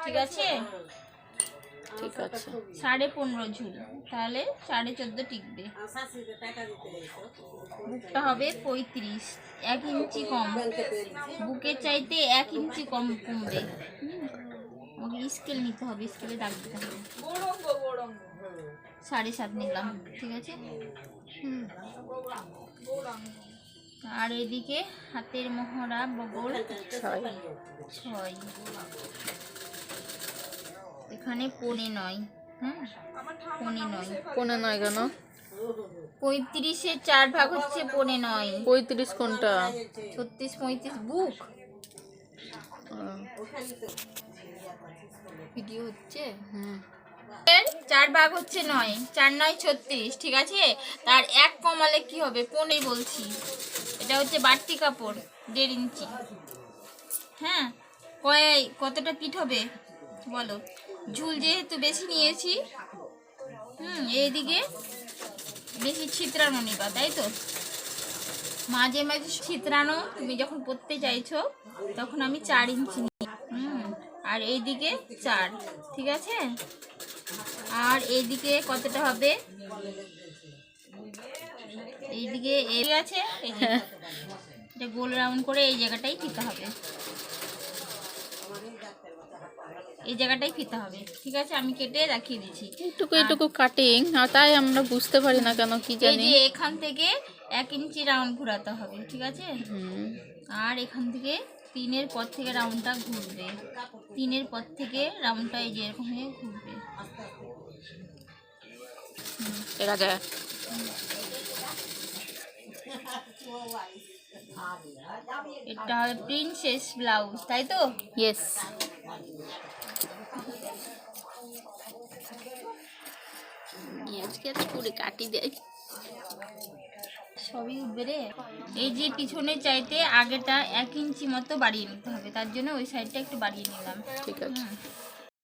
ঠিক আছে? ঠিক আছে। 15.5 ঝুল, তাহলে 14.5 টিকবে। বুকটা হবে 35, 1 ইঞ্চি কম, বুকের চাইতে 1 ইঞ্চি কম কমবে। আমাকে স্কেল নিতে হবে, স্কেলে দাগ দিতে হবে। 7.5 নিলাম, ঠিক আছে। আর এদিকে হাতের মহড়া বগল 6, এখানে 9.5। হুম, 9.5। 9.5 কেন? 35-এর 4 ভাগ হচ্ছে 9.5। 35 কোনটা? 36, 35 বুক। ভিডিও হচ্ছে। 4 ভাগ হচ্ছে 9, 4 9 36, ঠিক আছে। তার 1 কমালে কি হবে? 15 বলছি। এটা হচ্ছে বাড়তি কাপড় 1.5 ইঞ্চি। হ্যাঁ, কতটা পিঠ হবে বলো? ঝুল যেহেতু বেশি নিয়েছি, এইদিকে বেশি ছিতরানো নিবা, তাই তো? মাঝে মাঝে ছিতরানো তুমি যখন পরতে চাইছো তখন আমি 4 ইঞ্চি নিই। আর এইদিকে 4, ঠিক আছে। আর এইদিকে কতটা হবে? এইদিকে ঠিক আছে, এটা গোল রাউন্ড করে এই জায়গাটাই ফিতে হবে, এই জায়গাটাই ফিতে হবে, ঠিক আছে। আমি কেটে দেখিয়ে দিচ্ছি। এটুকু কাটিং, তাই আমরা বুঝতে পারি না কেন, কি জানি। এই যে এখান থেকে 1 ইঞ্চি রাউন্ড ঘোরাতে হবে, ঠিক আছে। আর এখান থেকে 3-এর পর থেকে রাউন্ডটা ঘুরবে, 3-এর পর থেকে রাউন্ডটা এই যে এরকম হয়ে ঘুরবে। ঠিক আছে। এটা হবে প্রিন্সেস ব্লাউজ, তাই তো? ইয়েস। আজকে পুরো কাটি দেয়, সবই উঠবে রে। এই যে পিছনে চাইতে আগেটা 1 ইঞ্চি মতো বাড়িয়ে নিতে হবে, তার জন্য ওই সাইডটা একটু বাড়িয়ে নিলাম, ঠিক আছে।